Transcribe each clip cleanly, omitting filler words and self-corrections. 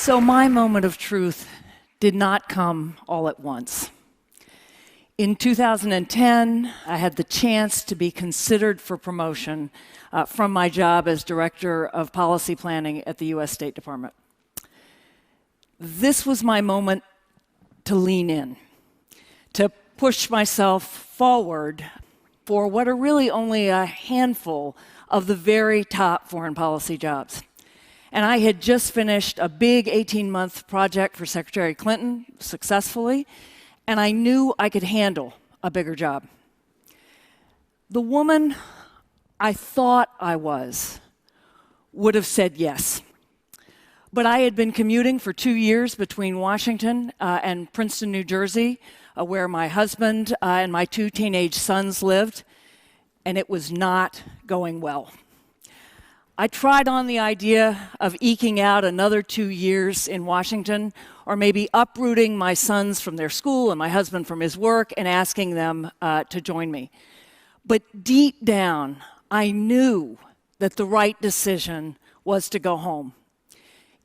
So my moment of truth did not come all at once. In 2010, I had the chance to be considered for promotion from my job as Director of Policy Planning at the U.S. State Department. This was my moment to lean in, to push myself forward for what are really only a handful of the very top foreign policy jobs. And I had just finished a big 18-month project for Secretary Clinton successfully, and I knew I could handle a bigger job. The woman I thought I was would have said yes. But I had been commuting for 2 years between Washington and Princeton, New Jersey, where my husband and my 2 teenage sons lived, and it was not going well. I tried on the idea of eking out another 2 years in Washington, or maybe uprooting my sons from their school and my husband from his work and asking them to join me. But deep down, I knew that the right decision was to go home,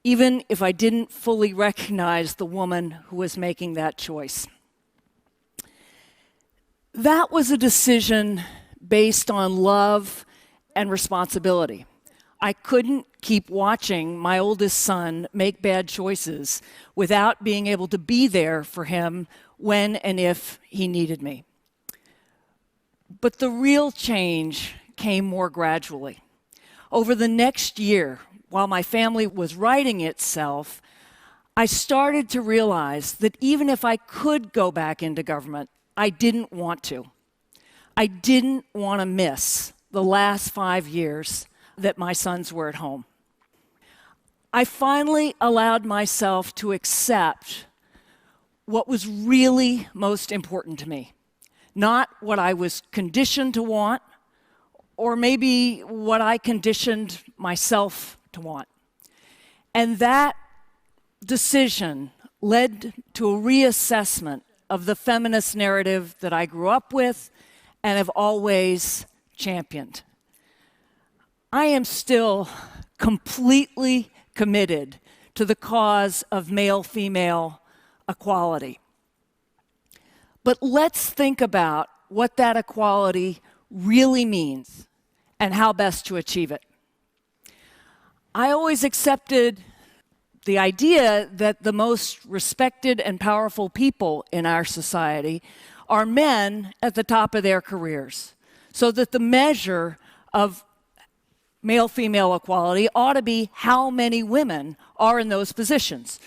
even if I didn't fully recognize the woman who was making that choice. That was a decision based on love and responsibility. I couldn't keep watching my oldest son make bad choices without being able to be there for him when and if he needed me. But the real change came more gradually. Over the next year, while my family was righting itself, I started to realize that even if I could go back into government, I didn't want to. I didn't want to miss the last 5 years that my sons were at home. I finally allowed myself to accept what was really most important to me, not what I was conditioned to want, or maybe what I conditioned myself to want. And that decision led to a reassessment of the feminist narrative that I grew up with and have always championed. I am still completely committed to the cause of male-female equality. But let's think about what that equality really means and how best to achieve it. I always accepted the idea that the most respected and powerful people in our society are men at the top of their careers, so that the measure of male-female equality ought to be how many women are in those positions.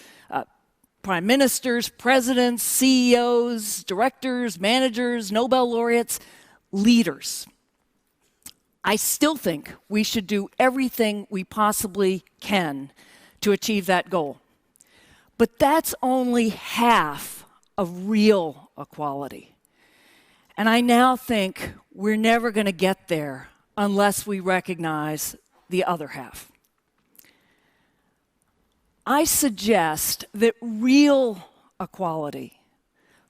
Prime ministers, presidents, CEOs, directors, managers, Nobel laureates, leaders. I still think we should do everything we possibly can to achieve that goal. But that's only half of real equality. And I now think we're never going to get there unless we recognize the other half. I suggest that real equality,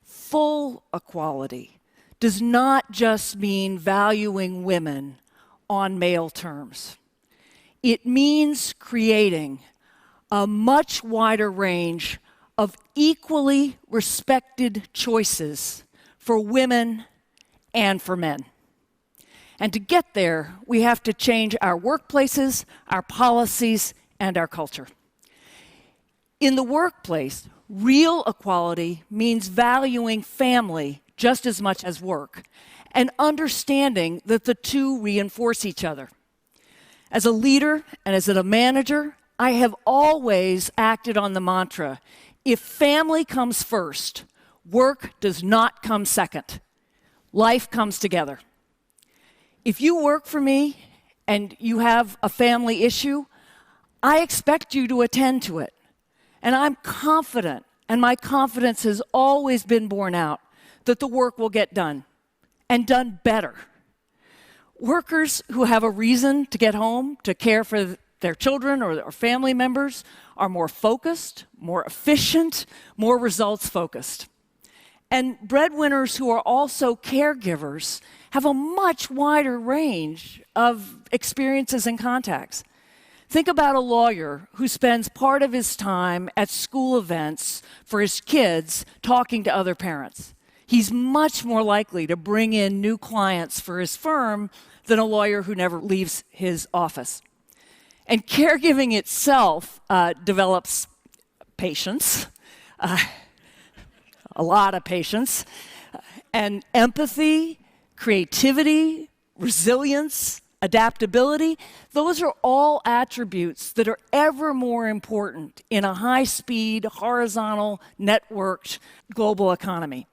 full equality, does not just mean valuing women on male terms. It means creating a much wider range of equally respected choices for women and for men. And to get there, we have to change our workplaces, our policies, and our culture. In the workplace, real equality means valuing family just as much as work, and understanding that the two reinforce each other. As a leader and as a manager, I have always acted on the mantra, if family comes first, work does not come second. Life comes together. If you work for me and you have a family issue, I expect you to attend to it. And I'm confident, and my confidence has always been borne out, that the work will get done, and done better. Workers who have a reason to get home to care for their children or family members are more focused, more efficient, more results-focused. And breadwinners who are also caregivers have a much wider range of experiences and contacts. Think about a lawyer who spends part of his time at school events for his kids talking to other parents. He's much more likely to bring in new clients for his firm than a lawyer who never leaves his office. And caregiving itself develops patience, a lot of patience, and empathy, creativity, resilience, adaptability. Those are all attributes that are ever more important in a high-speed, horizontal, networked global economy.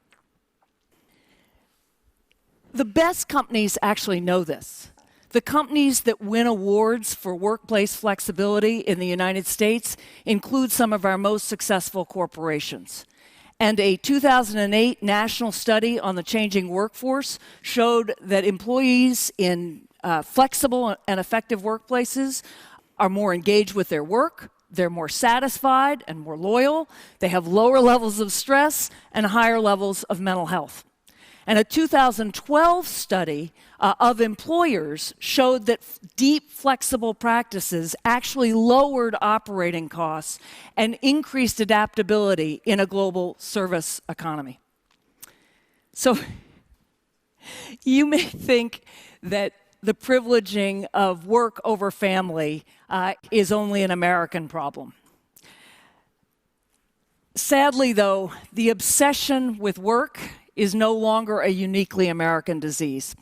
The best companies actually know this. The companies that win awards for workplace flexibility in the United States include some of our most successful corporations. And a 2008 national study on the changing workforce showed that employees in flexible and effective workplaces are more engaged with their work, they're more satisfied and more loyal, they have lower levels of stress and higher levels of mental health. And a 2012 study of employers showed that deep flexible practices actually lowered operating costs and increased adaptability in a global service economy. So you may think that the privileging of work over family is only an American problem. Sadly, though, the obsession with work is no longer a uniquely American disease.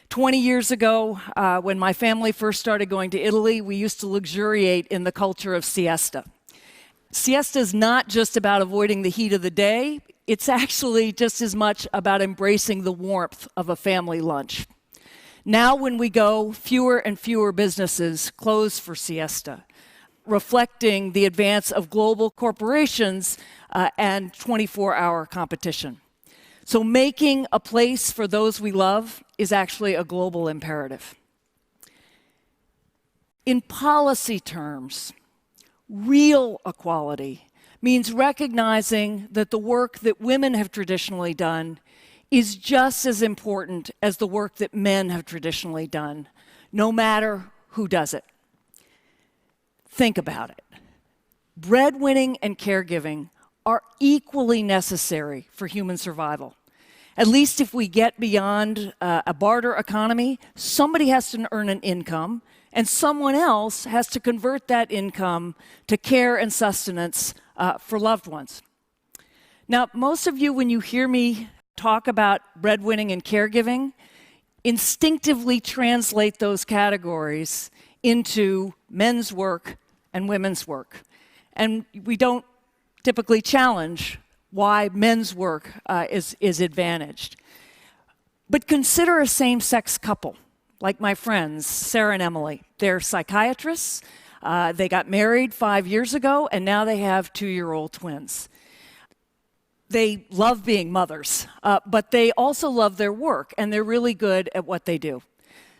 20 years ago, when my family first started going to Italy, we used to luxuriate in the culture of siesta. Siesta is not just about avoiding the heat of the day, it's actually just as much about embracing the warmth of a family lunch. Now when we go, fewer and fewer businesses close for siesta, reflecting the advance of global corporations and 24-hour competition. So making a place for those we love is actually a global imperative. In policy terms, real equality means recognizing that the work that women have traditionally done is just as important as the work that men have traditionally done, no matter who does it. Think about it. Breadwinning and caregiving are equally necessary for human survival. At least if we get beyond a barter economy, somebody has to earn an income, and someone else has to convert that income to care and sustenance for loved ones. Now, most of you, when you hear me talk about breadwinning and caregiving, instinctively translate those categories into men's work and women's work. And we don't typically challenge why men's work is advantaged. But consider a same-sex couple, like my friends, Sarah and Emily. They're psychiatrists. They got married 5 years ago, and now they have 2-year-old twins. They love being mothers, but they also love their work, and they're really good at what they do.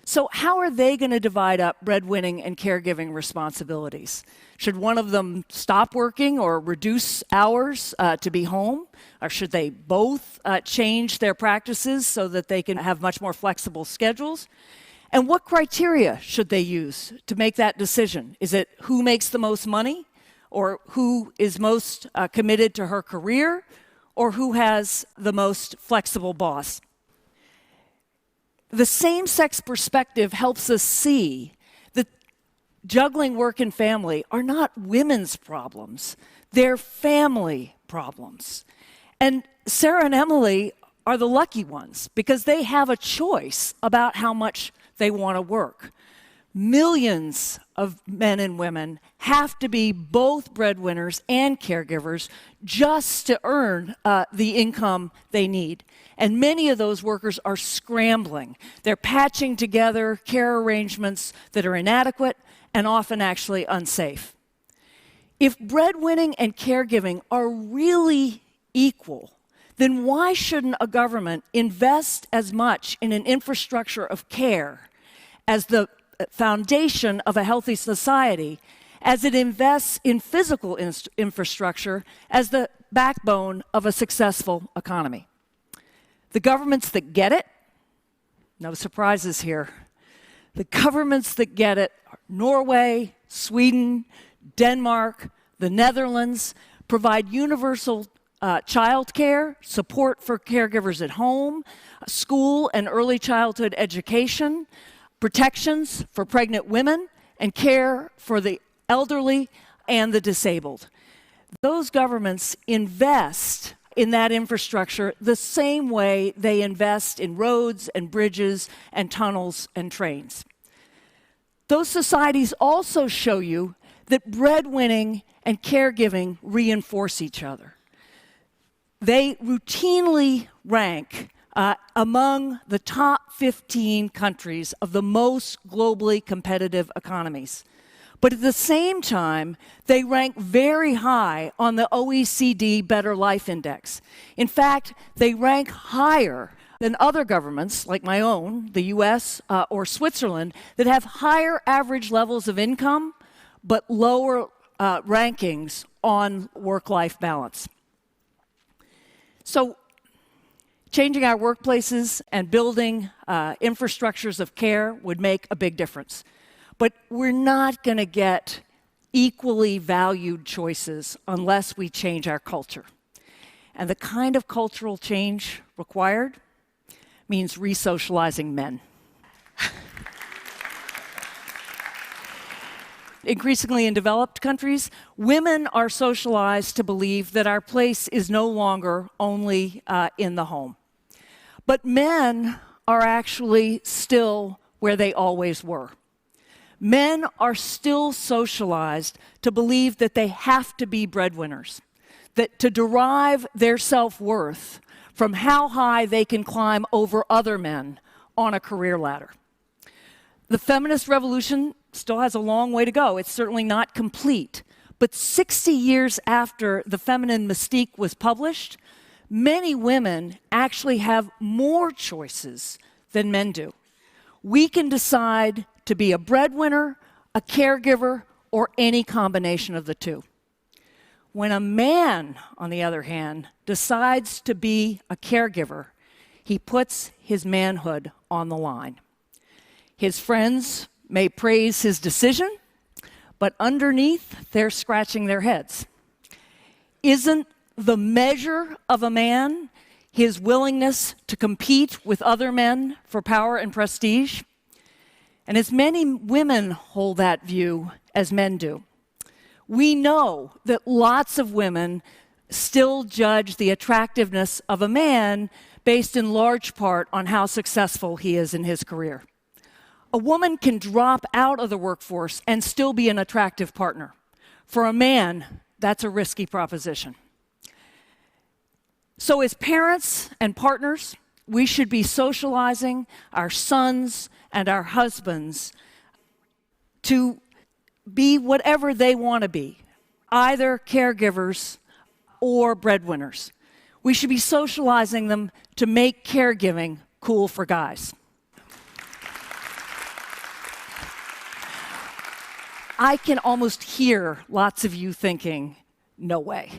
So how are they going to divide up breadwinning and caregiving responsibilities? Should one of them stop working or reduce hours to be home? Or should they both change their practices so that they can have much more flexible schedules? And what criteria should they use to make that decision? Is it who makes the most money? Or who is most committed to her career? Or who has the most flexible boss? The same-sex perspective helps us see that juggling work and family are not women's problems. They're family problems. And Sarah and Emily are the lucky ones because they have a choice about how much they want to work. Millions of men and women have to be both breadwinners and caregivers just to earn the income they need. And many of those workers are scrambling. They're patching together care arrangements that are inadequate and often actually unsafe. If breadwinning and caregiving are really equal, then why shouldn't a government invest as much in an infrastructure of care as the foundation of a healthy society as it invests in physical infrastructure as the backbone of a successful economy? The governments that get it, no surprises here, the governments that get it are Norway, Sweden, Denmark, the Netherlands provide universal child care, support for caregivers at home, school and early childhood education, protections for pregnant women, and care for the elderly and the disabled. Those governments invest in that infrastructure the same way they invest in roads and bridges and tunnels and trains. Those societies also show you that breadwinning and caregiving reinforce each other. They routinely rank among the top 15 countries of the most globally competitive economies. But at the same time, they rank very high on the OECD Better Life Index. In fact, they rank higher than other governments, like my own, the US or Switzerland, that have higher average levels of income, but lower rankings on work-life balance. So, changing our workplaces and building infrastructures of care would make a big difference. But we're not going to get equally valued choices unless we change our culture. And the kind of cultural change required means re-socializing men. Increasingly in developed countries, women are socialized to believe that our place is no longer only in the home. But men are actually still where they always were. Men are still socialized to believe that they have to be breadwinners, that to derive their self-worth from how high they can climb over other men on a career ladder. The feminist revolution still has a long way to go. It's certainly not complete. But 60 years after The Feminine Mystique was published, many women actually have more choices than men do. We can decide to be a breadwinner, a caregiver, or any combination of the two. When a man, on the other hand, decides to be a caregiver, he puts his manhood on the line. His friends may praise his decision, but underneath, they're scratching their heads. Isn't the measure of a man his willingness to compete with other men for power and prestige? And as many women hold that view as men do, we know that lots of women still judge the attractiveness of a man based in large part on how successful he is in his career. A woman can drop out of the workforce and still be an attractive partner. For a man, that's a risky proposition. So as parents and partners, we should be socializing our sons and our husbands to be whatever they want to be, either caregivers or breadwinners. We should be socializing them to make caregiving cool for guys. I can almost hear lots of you thinking, no way.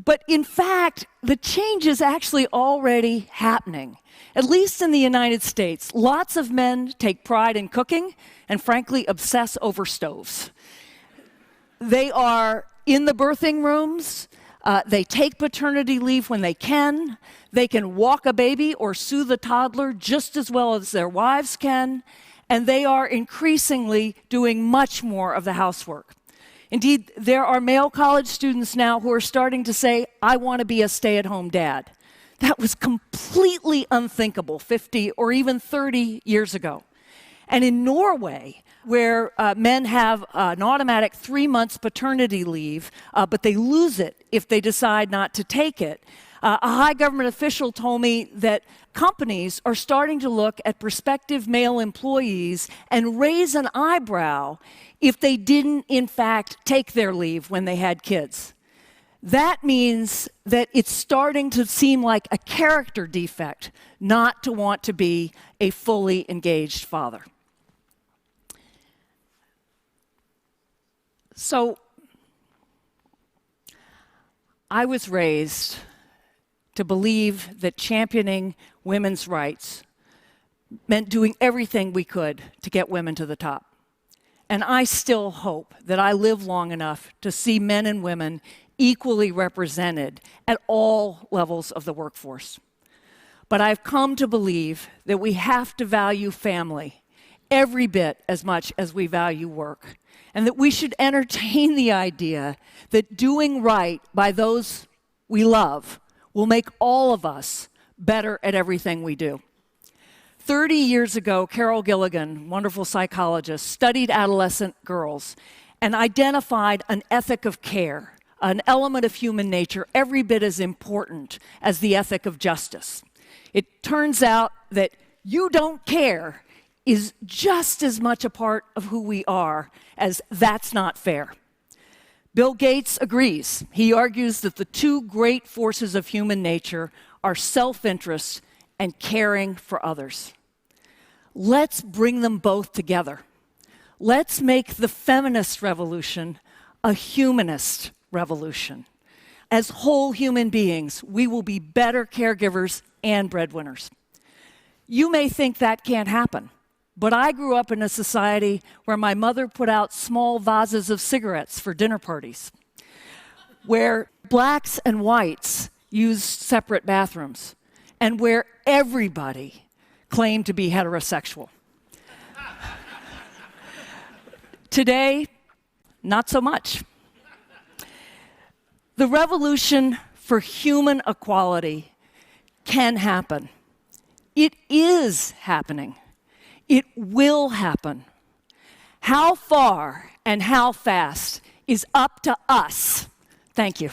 But in fact, the change is actually already happening. At least in the United States, lots of men take pride in cooking and frankly obsess over stoves. They are in the birthing rooms. They take paternity leave when they can. They can walk a baby or soothe a toddler just as well as their wives can. And they are increasingly doing much more of the housework. Indeed, there are male college students now who are starting to say, I want to be a stay-at-home dad. That was completely unthinkable 50 or even 30 years ago. And in Norway, where men have an automatic 3 months paternity leave, but they lose it if they decide not to take it, a high government official told me that companies are starting to look at prospective male employees and raise an eyebrow if they didn't, in fact, take their leave when they had kids. That means that it's starting to seem like a character defect not to want to be a fully engaged father. So, I was raised to believe that championing women's rights meant doing everything we could to get women to the top. And I still hope that I live long enough to see men and women equally represented at all levels of the workforce. But I've come to believe that we have to value family every bit as much as we value work, and that we should entertain the idea that doing right by those we love will make all of us better at everything we do. 30 years ago, Carol Gilligan, wonderful psychologist, studied adolescent girls and identified an ethic of care, an element of human nature every bit as important as the ethic of justice. It turns out that you don't care is just as much a part of who we are as that's not fair. Bill Gates agrees. He argues that the two great forces of human nature are self-interest and caring for others. Let's bring them both together. Let's make the feminist revolution a humanist revolution. As whole human beings, we will be better caregivers and breadwinners. You may think that can't happen, but I grew up in a society where my mother put out small vases of cigarettes for dinner parties, where blacks and whites used separate bathrooms, and where everybody claimed to be heterosexual. Today, not so much. The revolution for human equality can happen. It is happening. It will happen. How far and how fast is up to us. Thank you.